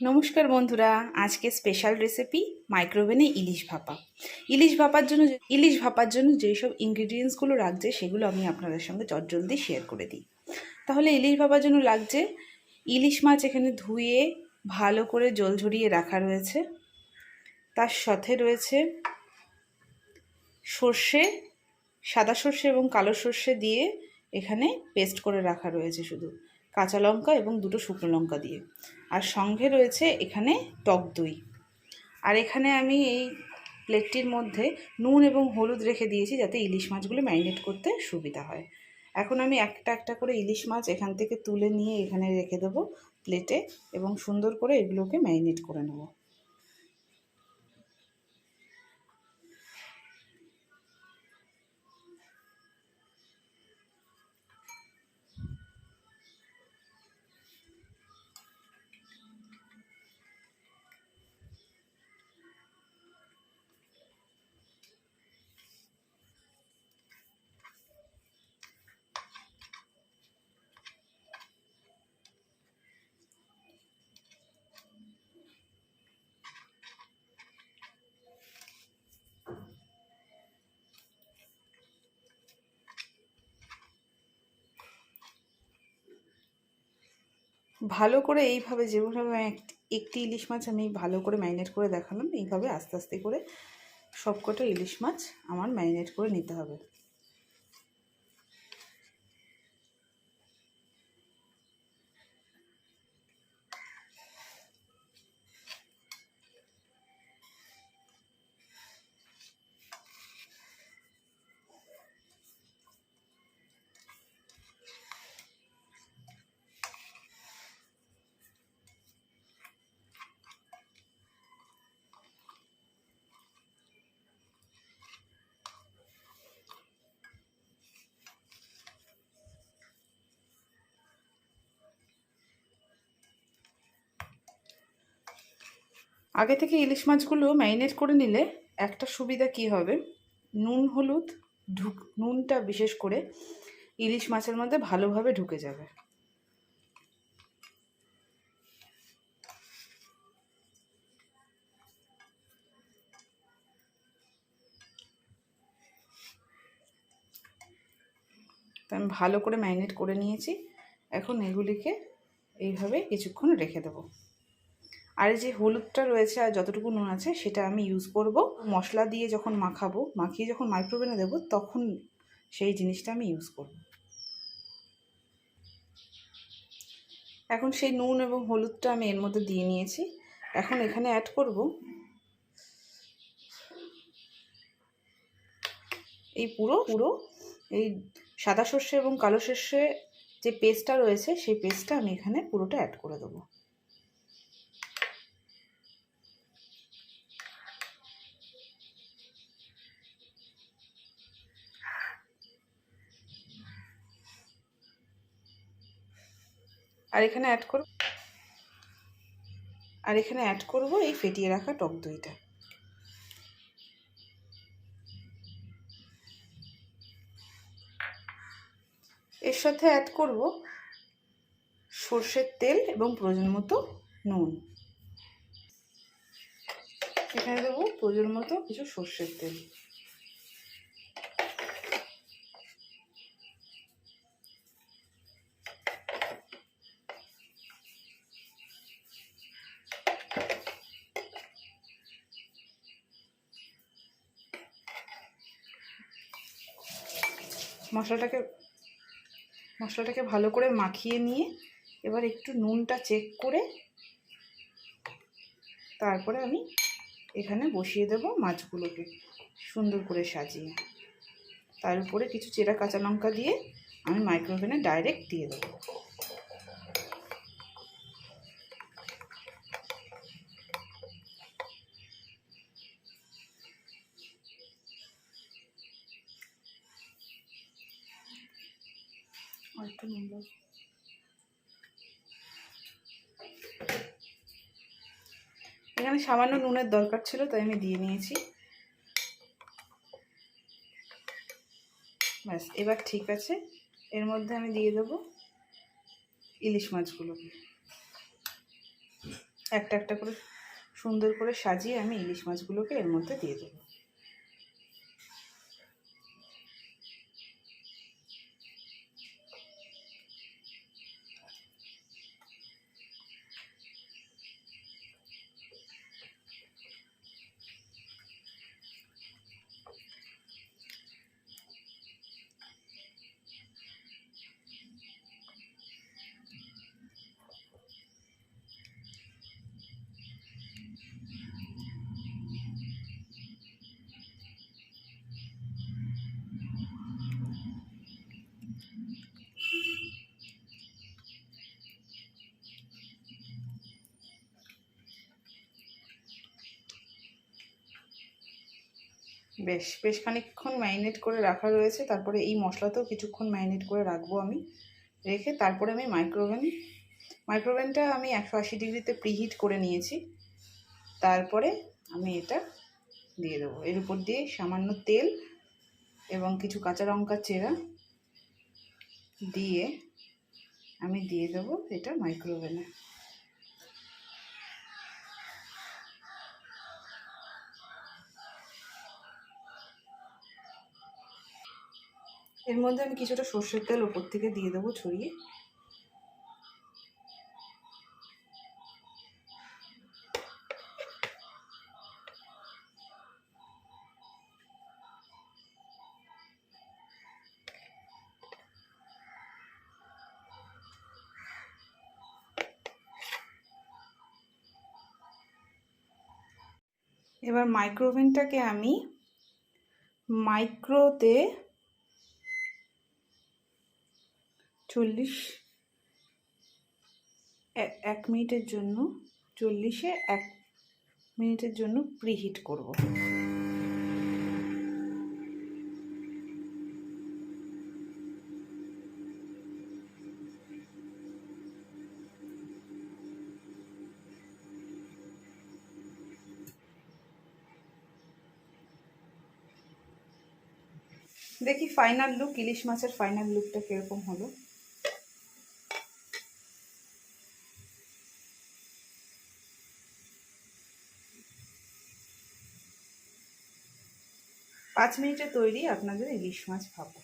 নমস্কার বন্ধুরা, আজকে স্পেশাল রেসিপি মাইক্রোওভেনে ইলিশ ভাপার জন্য যেই সব ইনগ্রিডিয়েন্টসগুলো লাগছে সেগুলো আমি আপনাদের সঙ্গে চটজলদি শেয়ার করে দিই। তাহলে ইলিশ ভাপার জন্য লাগছে ইলিশ মাছ, এখানে ধুয়ে ভালো করে জল ঝরিয়ে রাখা রয়েছে। তার সাথে রয়েছে সর্ষে, সাদা সর্ষে এবং কালো সর্ষে দিয়ে এখানে পেস্ট করে রাখা রয়েছে, শুধু কাঁচা লঙ্কা এবং দুটো শুকনো লঙ্কা দিয়ে। আর সঙ্গে রয়েছে এখানে টক দই। আর এখানে আমি এই প্লেটটির মধ্যে নুন এবং হলুদ রেখে দিয়েছি যাতে ইলিশ মাছগুলো ম্যারিনেট করতে সুবিধা হয়। এখন আমি একটা একটা করে ইলিশ মাছ এখান থেকে তুলে নিয়ে এখানে রেখে দেবো প্লেটে এবং সুন্দর করে এগুলোকে ম্যারিনেট করে নেব। ভালো করে এইভাবে যেভাবে একটি ইলিশ মাছ আমি ভালো করে ম্যারিনেট করে দেখালাম, এইভাবে আস্তে আস্তে করে সবকটা ইলিশ মাছ আমার ম্যারিনেট করে নিতে হবে। আগে থেকে ইলিশ মাছগুলো ম্যারিনেট করে নিলে একটা সুবিধা কি হবে, নুনটা বিশেষ করে ইলিশ মাছের মধ্যে ভালোভাবে ঢুকে যাবে। তো আমি ভালো করে ম্যারিনেট করে নিয়েছি। এখন এগুলিকে এইভাবে কিছুক্ষণ রেখে দেবো। আর এই যে হলুদটা রয়েছে আর যতটুকু নুন আছে সেটা আমি ইউজ করব মশলা দিয়ে যখন মাখিয়ে যখন মাইক্রোওভেনে দেবো তখন সেই জিনিসটা আমি ইউজ করব। এখন সেই নুন এবং হলুদটা আমি এর মধ্যে দিয়ে নিয়েছি। এখন এখানে অ্যাড করব এই পুরো এই সাদা সর্ষে এবং কালো সর্ষে যে পেস্টটা রয়েছে সেই পেস্টটা আমি এখানে পুরোটা অ্যাড করে দেবো। আর এখানে অ্যাড করব এই ফেটিয়ে রাখা টক দইটা। এর সাথে অ্যাড করব সর্ষের তেল এবং প্রয়োজন মতো নুন। এখানে দেবো প্রয়োজন মতো কিছু সর্ষের তেল। মশলাটাকে ভালো করে মাখিয়ে নিয়ে এবার একটু নুনটা চেক করে তারপরে আমি এখানে বসিয়ে দেব মাছগুলোকে সুন্দর করে সাজিয়ে। তার উপরে কিছু চেরা কাঁচা লঙ্কা দিয়ে আমি মাইক্রোওভেনে ডাইরেক্ট দিয়ে দেবো। এখানে সামান্য নুনের দরকার ছিল তাই আমি দিয়ে নিয়েছি। ব্যাস, এবার ঠিক আছে। এর মধ্যে আমি দিয়ে দেবো ইলিশ মাছগুলোকে। একটা একটা করে সুন্দর করে সাজিয়ে আমি ইলিশ মাছগুলোকে এর মধ্যে দিয়ে দেবো। বেশ খানিকক্ষণ ম্যারিনেট করে রাখা রয়েছে। তারপরে এই মশলাতেও কিছুক্ষণ ম্যারিনেট করে রাখবো আমি। রেখে তারপরে আমি মাইক্রোওভেনটা আমি 180 ডিগ্রিতে প্রিহিট করে নিয়েছি। তারপরে আমি এটা দিয়ে দেবো। এর উপর দিয়ে সামান্য তেল এবং কিছু কাঁচা লঙ্কা চেরা দিয়ে আমি দিয়ে দেবো এটা মাইক্রোওভেনে। এর মধ্যে আমি কিছুটা সর্ষের তেল ওপর থেকে দিয়ে দেবো ছড়িয়ে। এবার মাইক্রোওভেনটাকে আমি মাইক্রোতে 1 মিনিটের জন্য 40-এ 1 মিনিটের জন্য প্রিহিট করব। দেখি ফাইনাল লুক, ইলিশ মাছের ফাইনাল লুকটা কিরকম হলো। 5 মিনিটে তৈরি আপনাদের ইলিশ মাছ ভাপা।